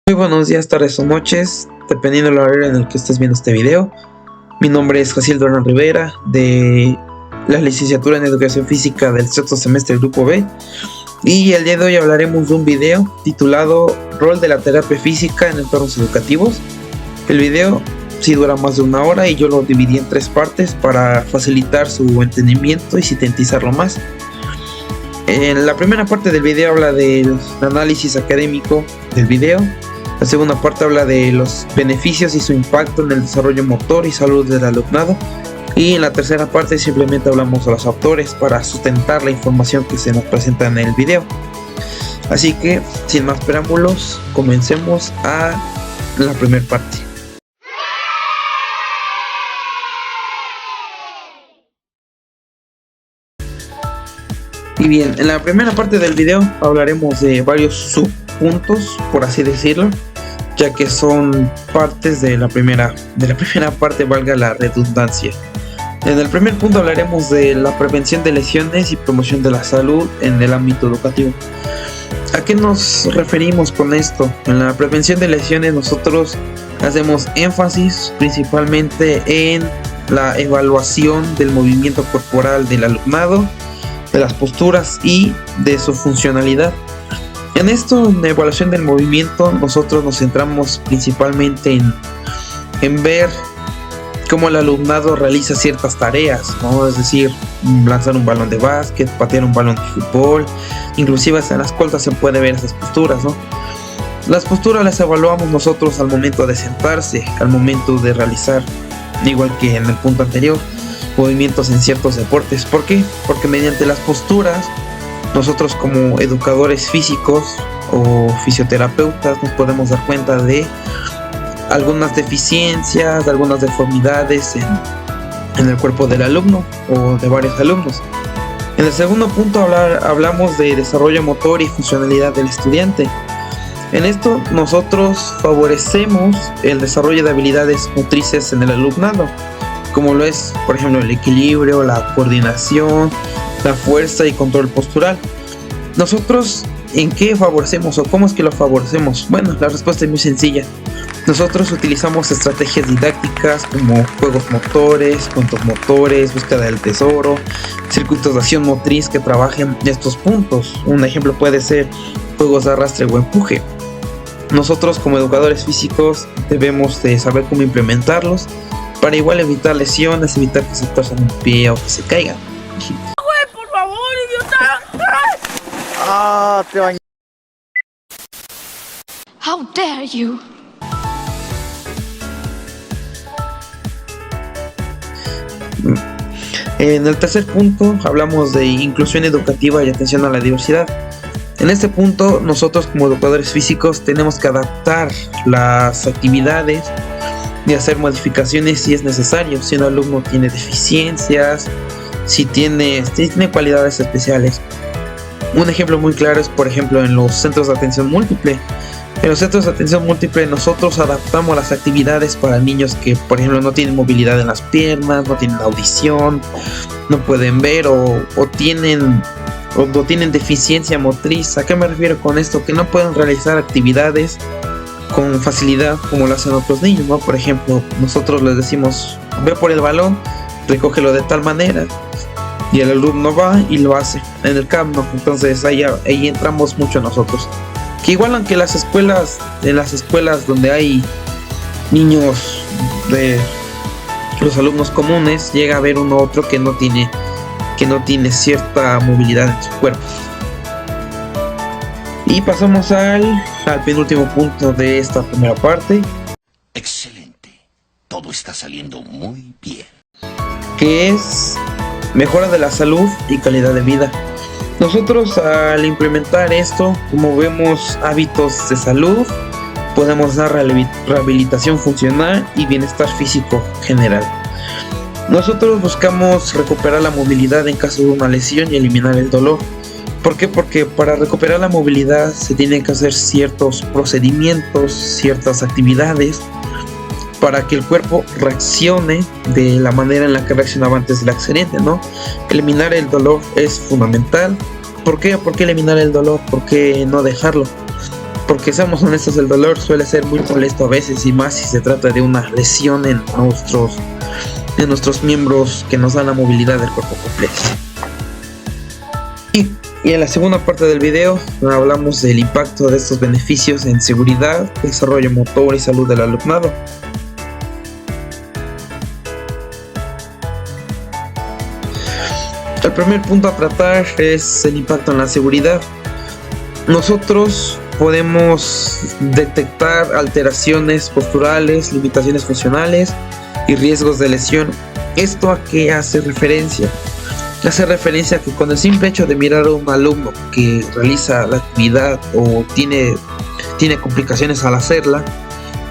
Muy buenos días, tardes o noches, dependiendo del horario en el que estés viendo este video. Mi nombre es Jaciel Durán Rivera, de la licenciatura en Educación Física del sexto semestre del Grupo B. Y el día de hoy hablaremos de un video titulado Rol de la terapia física en entornos educativos. El video sí dura más de una hora y yo lo dividí en 3 partes para facilitar su entendimiento y sintetizarlo más. En la primera parte del video habla del análisis académico del video. La segunda parte habla de los beneficios y su impacto en el desarrollo motor y salud del alumnado. Y en la tercera parte simplemente hablamos de los autores para sustentar la información que se nos presenta en el video. Así que, sin más preámbulos, comencemos a la primera parte. Y bien, en la primera parte del video hablaremos de varios subpuntos, por así decirlo, ya que son partes de la primera parte, valga la redundancia. En el primer punto hablaremos de la prevención de lesiones y promoción de la salud en el ámbito educativo. ¿A qué nos referimos con esto? En la prevención de lesiones nosotros hacemos énfasis principalmente en la evaluación del movimiento corporal del alumnado, de las posturas y de su funcionalidad. En esto, en la evaluación del movimiento, nosotros nos centramos principalmente en ver cómo el alumnado realiza ciertas tareas, ¿no? Es decir, lanzar un balón de básquet, patear un balón de fútbol, inclusive hasta en las escolta se puede ver esas posturas, ¿no? Las posturas las evaluamos nosotros al momento de sentarse, al momento de realizar, igual que en el punto anterior, movimientos en ciertos deportes. ¿Por qué? Porque mediante las posturas nosotros como educadores físicos o fisioterapeutas nos podemos dar cuenta de algunas deficiencias, de algunas deformidades en el cuerpo del alumno o de varios alumnos. En el segundo punto hablamos de desarrollo motor y funcionalidad del estudiante. En esto nosotros favorecemos el desarrollo de habilidades motrices en el alumnado, como lo es, por ejemplo, el equilibrio, la coordinación, la fuerza y control postural. Nosotros, ¿en qué favorecemos o cómo es que lo favorecemos? Bueno, la respuesta es muy sencilla. Nosotros utilizamos estrategias didácticas como juegos motores, cuentos motores, búsqueda del tesoro, circuitos de acción motriz que trabajen estos puntos. Un ejemplo puede ser juegos de arrastre o empuje. Nosotros como educadores físicos debemos de saber cómo implementarlos para igual evitar lesiones, evitar que se torçan un pie o que se caigan. ¡Por favor, idiota! Ah, te bañé. How dare you! En el tercer punto hablamos de inclusión educativa y atención a la diversidad. En este punto nosotros como educadores físicos tenemos que adaptar las actividades y hacer modificaciones si es necesario, si un alumno tiene deficiencias, si tiene cualidades especiales. Un ejemplo muy claro es, por ejemplo, en los centros de atención múltiple. En los centros de atención múltiple nosotros adaptamos las actividades para niños que, por ejemplo, no tienen movilidad en las piernas, no tienen audición, no pueden ver o tienen deficiencia motriz. ¿A qué me refiero con esto? Que no pueden realizar actividades con facilidad como lo hacen otros niños, ¿no? Por ejemplo, nosotros les decimos, ve por el balón, recógelo de tal manera, y el alumno va y lo hace en el campo. Entonces ahí entramos mucho nosotros. Que igual, aunque en las escuelas donde hay niños de los alumnos comunes, llega a haber uno u otro que no tiene cierta movilidad en su cuerpo. Y pasamos al penúltimo punto de esta primera parte. Excelente. Todo está saliendo muy bien. Que es mejora de la salud y calidad de vida. Nosotros, al implementar esto, promovemos hábitos de salud, podemos dar rehabilitación funcional y bienestar físico general. Nosotros buscamos recuperar la movilidad en caso de una lesión y eliminar el dolor. ¿Por qué? Porque para recuperar la movilidad se tienen que hacer ciertos procedimientos, ciertas actividades para que el cuerpo reaccione de la manera en la que reaccionaba antes del accidente, ¿no? Eliminar el dolor es fundamental. ¿Por qué? ¿Por qué eliminar el dolor? ¿Por qué no dejarlo? Porque seamos honestos, el dolor suele ser muy molesto a veces, y más si se trata de una lesión en nuestros miembros que nos dan la movilidad del cuerpo completo. Y en la segunda parte del video hablamos del impacto de estos beneficios en seguridad, desarrollo motor y salud del alumnado. El primer punto a tratar es el impacto en la seguridad. Nosotros podemos detectar alteraciones posturales, limitaciones funcionales y riesgos de lesión. ¿Esto a qué hace referencia? Hace referencia a que con el simple hecho de mirar a un alumno que realiza la actividad o tiene complicaciones al hacerla,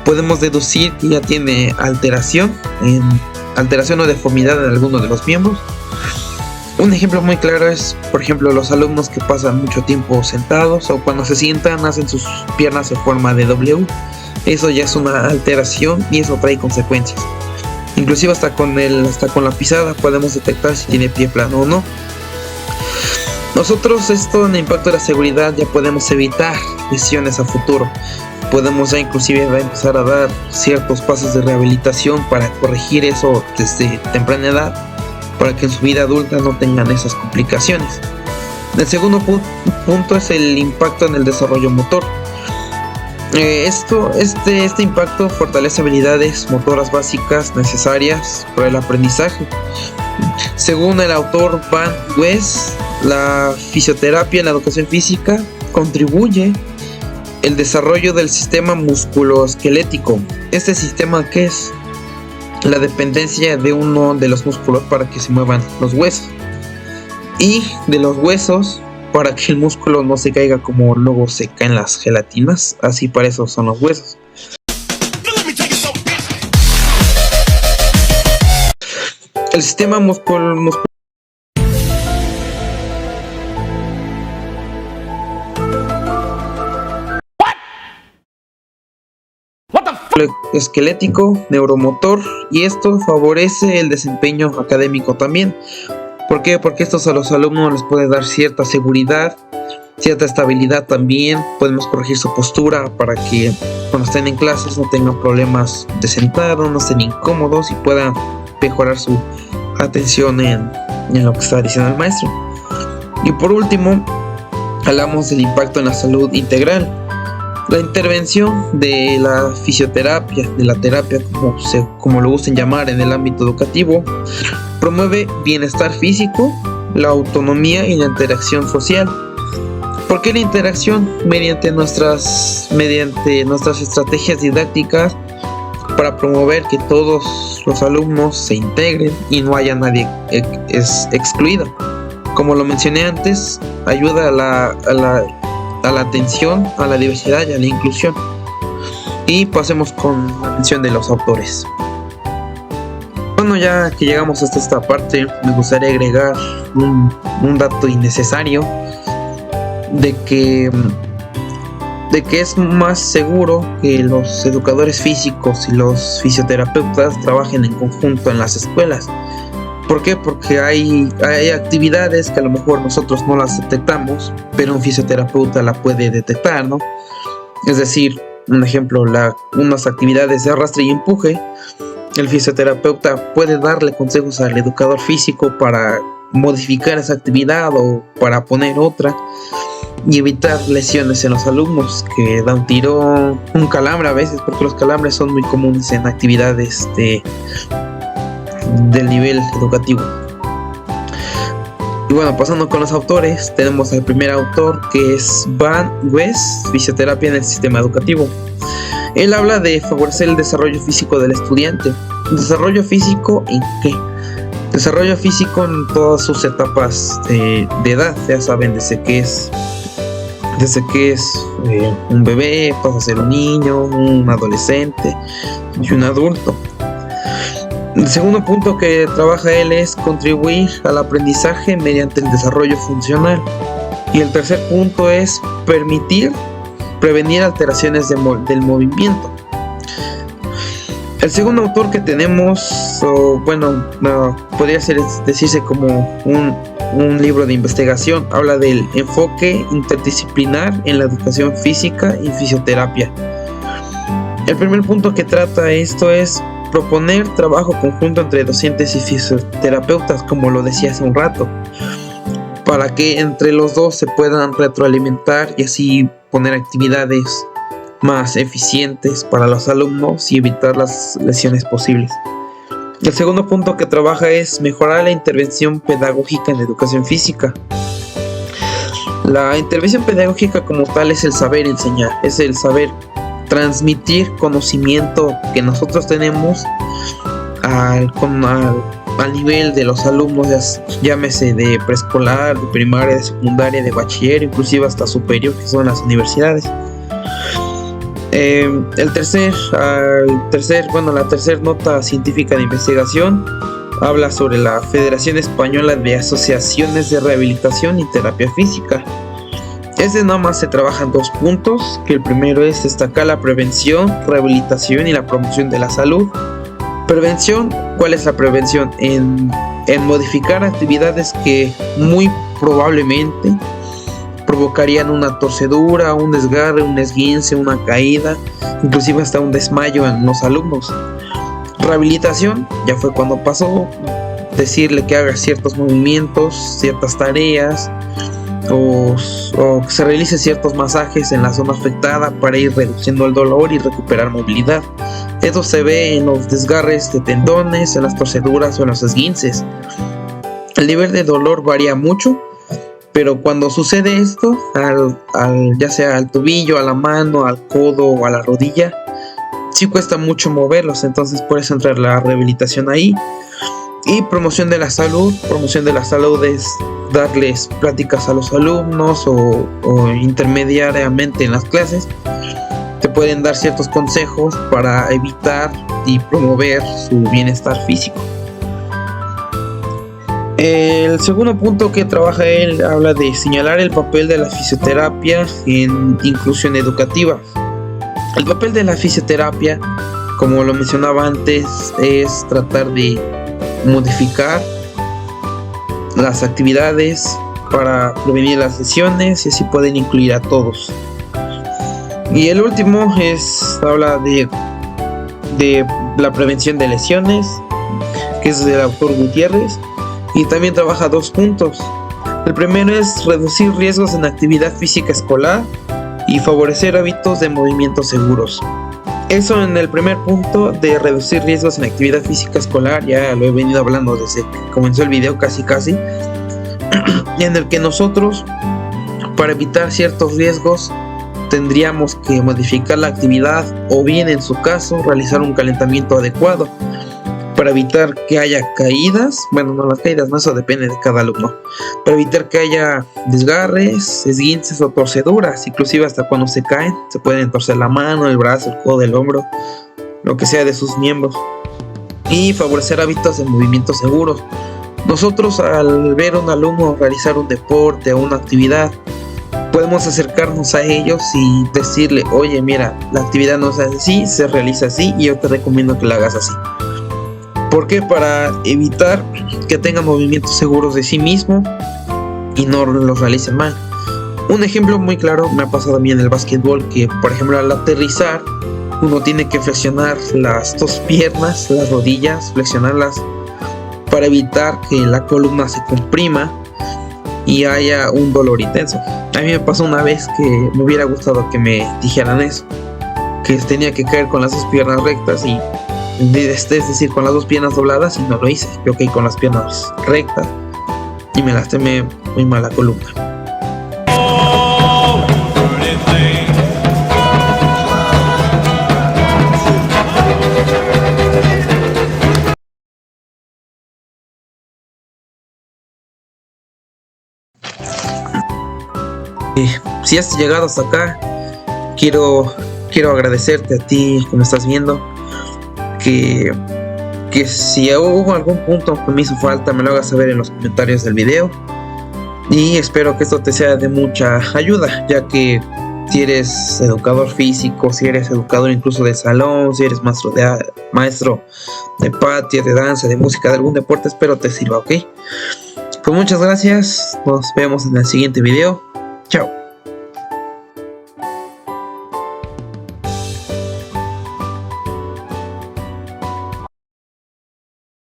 podemos deducir que ya tiene alteración o deformidad en alguno de los miembros. Un ejemplo muy claro es, por ejemplo, los alumnos que pasan mucho tiempo sentados o cuando se sientan hacen sus piernas en forma de W. Eso ya es una alteración y eso trae consecuencias. Inclusive hasta con la pisada podemos detectar si tiene pie plano o no. Nosotros esto en el impacto de la seguridad ya podemos evitar lesiones a futuro. Podemos ya inclusive empezar a dar ciertos pasos de rehabilitación para corregir eso desde temprana edad, para que en su vida adulta no tengan esas complicaciones. El segundo punto es el impacto en el desarrollo motor. Este impacto fortalece habilidades motoras básicas necesarias para el aprendizaje. Según el autor Van West, la fisioterapia en la educación física contribuye el desarrollo del sistema musculoesquelético. ¿Este sistema qué es? La dependencia de uno de los músculos para que se muevan los huesos, y de los huesos para que el músculo no se caiga como luego se caen las gelatinas. Así para eso son los huesos. El sistema esquelético, neuromotor, y esto favorece el desempeño académico también. ¿Por qué? Porque esto a los alumnos les puede dar cierta seguridad, cierta estabilidad también. Podemos corregir su postura para que cuando estén en clases no tengan problemas de sentado, no estén incómodos y puedan mejorar su atención en lo que está diciendo el maestro. Y por último, hablamos del impacto en la salud integral. La intervención de la fisioterapia, de la terapia como lo gusten llamar en el ámbito educativo, promueve bienestar físico, la autonomía y la interacción social. ¿Por qué la interacción? Mediante nuestras estrategias didácticas para promover que todos los alumnos se integren y no haya nadie excluido. Como lo mencioné antes, ayuda a la atención, a la diversidad y a la inclusión. Y pasemos con la mención de los autores. Bueno, ya que llegamos hasta esta parte, me gustaría agregar un dato innecesario de que es más seguro que los educadores físicos y los fisioterapeutas trabajen en conjunto en las escuelas. ¿Por qué? Porque hay actividades que a lo mejor nosotros no las detectamos, pero un fisioterapeuta la puede detectar, ¿no? Es decir, un ejemplo, unas actividades de arrastre y empuje, el fisioterapeuta puede darle consejos al educador físico para modificar esa actividad o para poner otra y evitar lesiones en los alumnos, que da un tirón, un calambre a veces, porque los calambres son muy comunes en actividades del nivel educativo. Y bueno, pasando con los autores, tenemos al primer autor, que es Van West, Fisioterapia en el Sistema Educativo. Él habla de favorecer el desarrollo físico del estudiante. ¿Desarrollo físico en qué? Desarrollo físico en todas sus etapas de edad, ya saben, desde que es un bebé, pasa a ser un niño, un adolescente y un adulto. El segundo punto que trabaja él es contribuir al aprendizaje mediante el desarrollo funcional. Y el tercer punto es prevenir alteraciones del movimiento. El segundo autor que tenemos, podría decirse como un libro de investigación, habla del enfoque interdisciplinar en la educación física y fisioterapia. El primer punto que trata esto es proponer trabajo conjunto entre docentes y fisioterapeutas, como lo decía hace un rato, para que entre los dos se puedan retroalimentar y así poner actividades más eficientes para los alumnos y evitar las lesiones posibles. El segundo punto que trabaja es mejorar la intervención pedagógica en la educación física. La intervención pedagógica como tal es el saber enseñar, es el saber transmitir conocimiento que nosotros tenemos al nivel de los alumnos, llámese de preescolar, de primaria, de secundaria, de bachiller, inclusive hasta superior, que son las universidades. La tercera nota científica de investigación habla sobre la Federación Española de Asociaciones de Rehabilitación y Terapia Física. Nada más se trabajan 2 puntos, que el primero es destacar la prevención, rehabilitación y la promoción de la salud. Prevención, ¿cuál es la prevención? En modificar actividades que muy probablemente provocarían una torcedura, un desgarre, un esguince, una caída, inclusive hasta un desmayo en los alumnos. Rehabilitación, ya fue cuando pasó, decirle que haga ciertos movimientos, ciertas tareas, o que se realice ciertos masajes en la zona afectada para ir reduciendo el dolor y recuperar movilidad. Esto se ve en los desgarres de tendones, en las torceduras o en los esguinces. El nivel de dolor varía mucho, pero cuando sucede esto, ya sea al tobillo, a la mano, al codo o a la rodilla, sí cuesta mucho moverlos, entonces por eso entra la rehabilitación ahí. Y promoción de la salud. Promoción de la salud es darles pláticas a los alumnos o intermediariamente en las clases. Te pueden dar ciertos consejos para evitar y promover su bienestar físico. El segundo punto que trabaja él habla de señalar el papel de la fisioterapia en inclusión educativa. El papel de la fisioterapia, como lo mencionaba antes, es tratar de modificar las actividades para prevenir las lesiones y así pueden incluir a todos. Y el último habla de la prevención de lesiones, que es del autor Gutiérrez, y también trabaja 2 puntos. El primero es reducir riesgos en actividad física escolar y favorecer hábitos de movimiento seguros. Eso en el primer punto de reducir riesgos en actividad física escolar, ya lo he venido hablando desde que comenzó el video casi, en el que nosotros, para evitar ciertos riesgos, tendríamos que modificar la actividad o bien, en su caso, realizar un calentamiento adecuado para evitar que haya caídas. Bueno, no las caídas, no, eso depende de cada alumno. Para evitar que haya desgarres, esguinces o torceduras. Inclusive hasta cuando se caen, se pueden torcer la mano, el brazo, el codo, el hombro, lo que sea de sus miembros. Y favorecer hábitos de movimiento seguros. Nosotros, al ver a un alumno realizar un deporte o una actividad, podemos acercarnos a ellos y decirle: oye, mira, la actividad no se hace así, se realiza así, y yo te recomiendo que la hagas así. ¿Por qué? Para evitar que tengan movimientos seguros de sí mismo y no los realicen mal. Un ejemplo muy claro me ha pasado a mí en el básquetbol, que por ejemplo al aterrizar uno tiene que flexionar las 2 piernas, las rodillas, flexionarlas para evitar que la columna se comprima y haya un dolor intenso. A mí me pasó una vez que me hubiera gustado que me dijeran eso, que tenía que caer con las 2 piernas rectas, y es decir, con las 2 piernas dobladas, y no lo hice. Yo caí con las piernas rectas y me lastimé muy mal la columna. Si has llegado hasta acá, quiero agradecerte a ti que me estás viendo, que si hubo algún punto que me hizo falta, me lo hagas saber en los comentarios del video. Y espero que esto te sea de mucha ayuda, ya que si eres educador físico, si eres educador incluso de salón, si eres maestro de patio, de danza, de música, de algún deporte, espero te sirva, ¿ok? Pues muchas gracias, nos vemos en el siguiente video. Chao.